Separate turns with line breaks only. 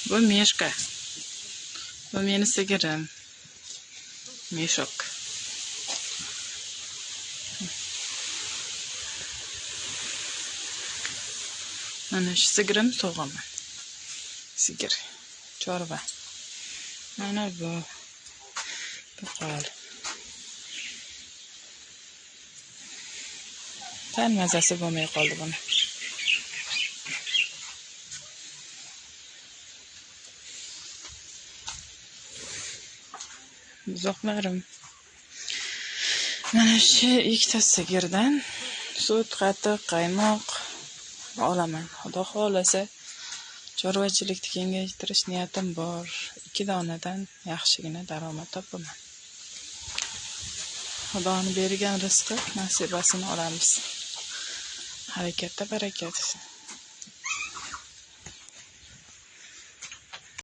Bu meshqa. Bu meni sigirim. Meshok. Mana shu sigirim tug'imi. Sigir. Chorva. Mana bu. To'qol. Tan mazasi bo'lmay qoldi buni. Buzoqlarim. Mana shu ikkita sigirdan sut, qatiq, qaymoq olaman. Xudo xolasa chorvachilikni kengaytirish niyatim bor. 2 donadan yaxshigina daromad topaman. Xudoning bergan rizqi, nasibasini olamiz. Harakatda barakat.